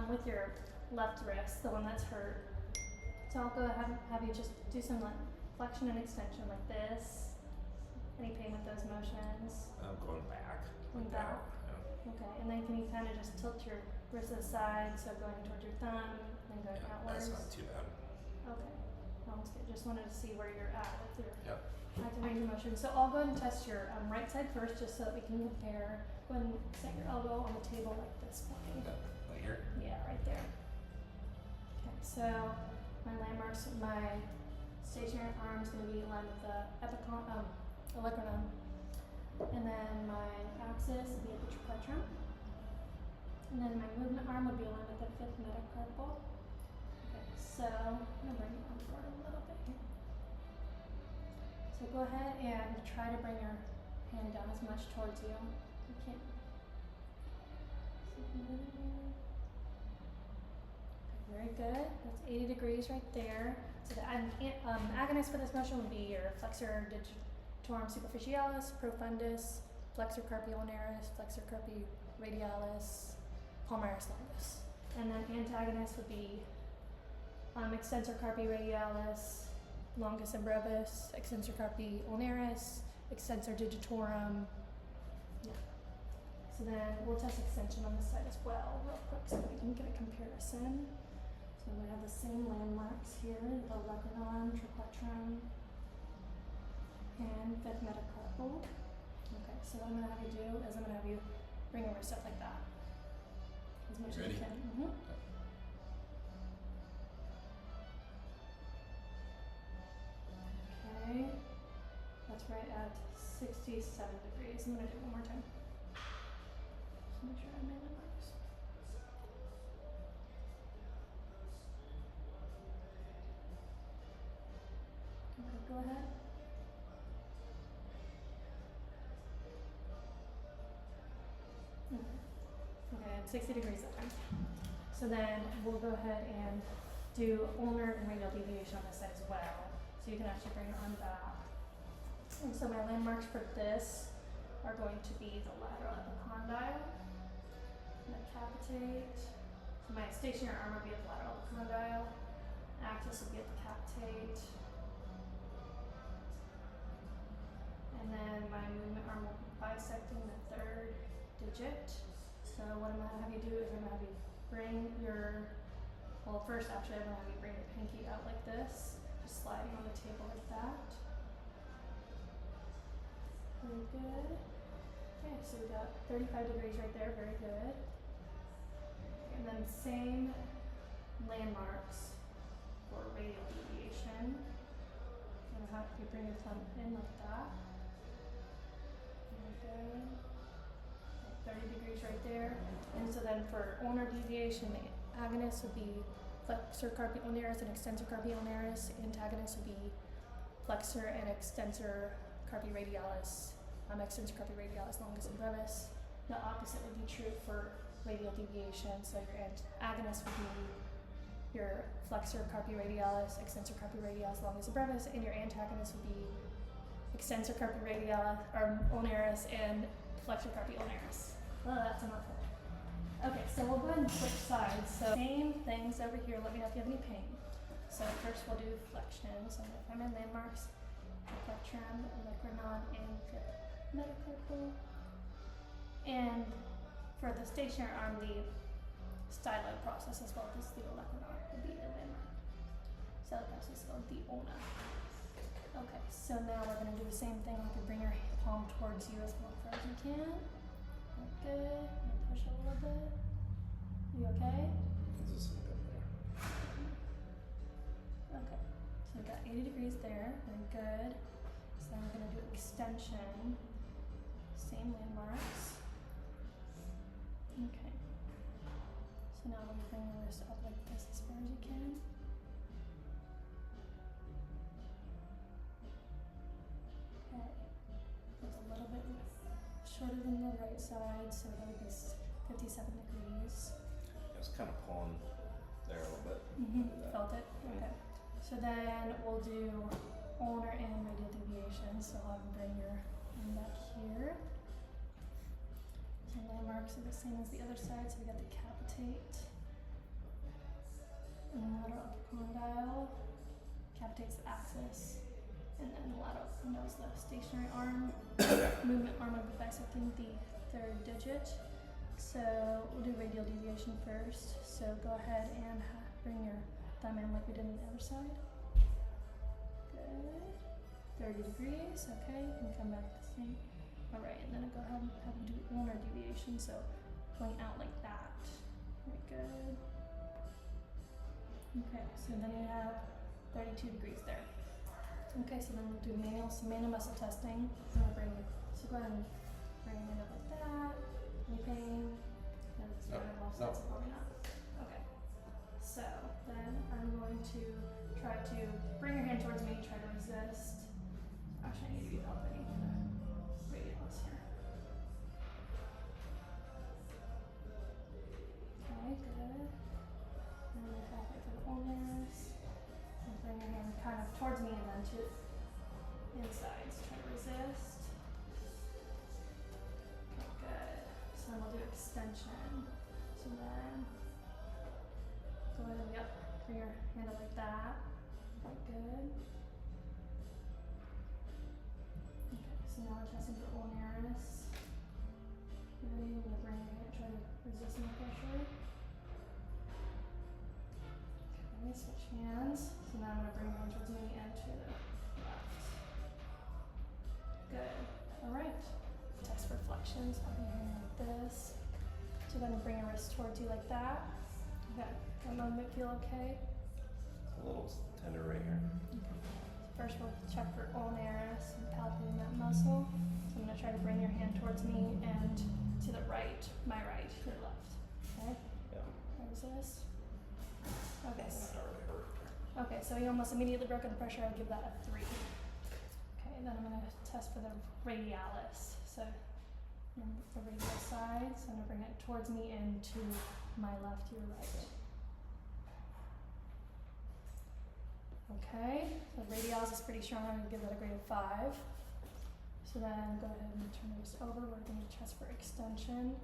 with your left wrist, the one that's hurt. So I'll go have you just do some like flexion and extension like this. Any pain with those motions? I'm going back. Going back. Yeah. Okay, and then can you kind of just tilt your wrist to the side, so going towards your thumb, then going Yeah, outwards? that's not too bad. Okay, sounds good. Just wanted to see where you're at with your Yep. active range of motion. So I'll go ahead and test your right side first, just so that we can compare. Go ahead and set your elbow on the table like this for me. Yeah. Like here? Yeah, right there. Okay, so my landmarks, my stationary arm is going to be in line with the olecranon, and then my axis will be at the triplegium, and then my movement arm would be aligned with the fifth metacarpal. Okay, so I'm going to bring your arm forward a little bit here. So go ahead and try to bring your hand down as much towards you. You can. Very good. That's 80 degrees right there. So the agonist for this motion would be your flexor digitorum superficialis, profundus, flexor carpi ulnaris, flexor carpi radialis, palmaris longus. And then antagonist would be extensor carpi radialis, longus and brevis, extensor carpi ulnaris, extensor digitorum. Yeah. So then we'll test extension on this side as well, real quick, so we can get a comparison. So we have the same landmarks here, the olecranon, triplegium, and fifth metacarpal. Okay, so what I'm going to have you do is I'm going to have you bring your wrist up like that. As much as Ready? you can. Okay, that's right at 67 degrees. I'm going to do it one more time. Just make sure I made it marks. Okay, go ahead. Okay, at 60 degrees that time. So then we'll go ahead and do ulnar and radial deviation on this side as well. So you can actually bring your arm back. And so my landmarks for this are going to be the lateral epicondyle, the capitate. So my stationary arm will be at the lateral epicondyle. Axis will be at the capitate. And then my movement arm will be bisecting the third digit. So what I'm going to have you do is I'm going to have you bring your, well first actually I'm going to have you bring your pinky out like this, just sliding on the table like that. Very good. Okay, so we got 35 degrees right there, very good. And then same landmarks for radial deviation. I'm going to have you bring your thumb in like that. Very good. 30 degrees right there. And so then for ulnar deviation, the agonist would be flexor carpi ulnaris and extensor carpi ulnaris. Antagonist would be flexor and extensor carpi radialis, extensor carpi radialis longus and brevis. The opposite would be true for radial deviation. So your agonist would be your flexor carpi radialis, extensor carpi radialis longus and brevis, and your antagonist would be extensor carpi radialis or ulnaris and flexor carpi ulnaris. Oh, that's a mouthful. Okay, so we'll go ahead and switch sides. So same things over here. Let me know if you have any pain. So first we'll do flexion. So I'm going to find my landmarks, triplegium, olecranon, and fifth metacarpal. And for the stationary arm, the styloid process as well as the olecranon will be the landmark. Styloid process called the ulna. Okay, so now we're going to do the same thing. You can bring your palm towards you as far as you can. Good. I'm going to push a little bit. You okay? Just a bit there. Okay. So we got 80 degrees there. Very good. So now we're going to do extension. Same landmarks. Okay. So now we're going to bring your wrist up like this as far as you can. Okay. It's a little bit shorter than the right side, so that would be 57 degrees. It's kind of pulling there a little bit. Felt it? Okay. So then we'll do ulnar and radial deviation. So I'll have you bring your arm back here. So landmarks are the same as the other side. So we got the capitate, and the lateral condyle capitates the axis, and then the lateral knows the stationary arm movement arm would be bisecting the third digit. So we'll do radial deviation first. So go ahead and bring your thumb in like we did on the other side. Good. 30 degrees. Okay, you can come back to the same. Alright, and then I'll go ahead and have you do ulnar deviation, so going out like that. Very good. Okay, so then you have 32 degrees there. Okay, so then we'll do manual muscle testing. So go ahead and bring it up like that. Any pain? No, it's No, not no. so probably not. Okay. So then I'm going to try to bring your hand towards me, try to resist. Actually, I need to be palpating for the radials here. Okay, good. And then palpate for the ulnars. And bring your hand kind of towards me and then to inside. So try to resist. Okay, good. So then we'll do extension. So then go ahead and bring your hand up like that. Okay, good. Okay, so now we're testing for ulnaris. Ready? I'm gonna bring your hand, try to resist my pressure. Okay, switch hands. So now I'm gonna bring your hand towards me and to the left. Good. Alright. Test for flexion. So I'll bring your hand like this. So then bring your wrist towards you like that. Okay. That movement feel okay? It's a little tender right here. Okay. So first we'll check for ulnaris and palpating that muscle. So I'm gonna try to bring your hand towards me and to the right, my right, your left. Okay? Yeah. Try resist. Okay. It's not really hurt. Okay, so you almost immediately broke under pressure. I'll give that a 3. Okay, then I'm gonna test for the radialis. So the radial side. So I'm gonna bring it towards me and to my left, your right. Okay, so radialis is pretty strong. I'm gonna give that a grade of 5. So then go ahead and turn the wrist over. We're gonna test for extension.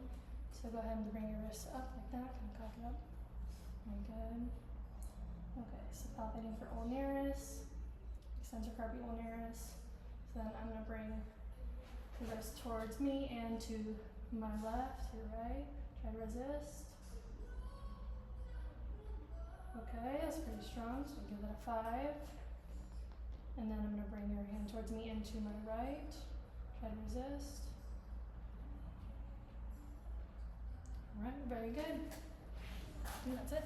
So go ahead and bring your wrist up like that, kind of cock it up. Very good. Okay, so palpating for ulnaris, extensor carpi ulnaris. So then I'm gonna bring the wrist towards me and to my left, your right. Try to resist. Okay, that's pretty strong, so give that a 5. And then I'm gonna bring your hand towards me and to my right. Try to resist. Alright, very good. That's it.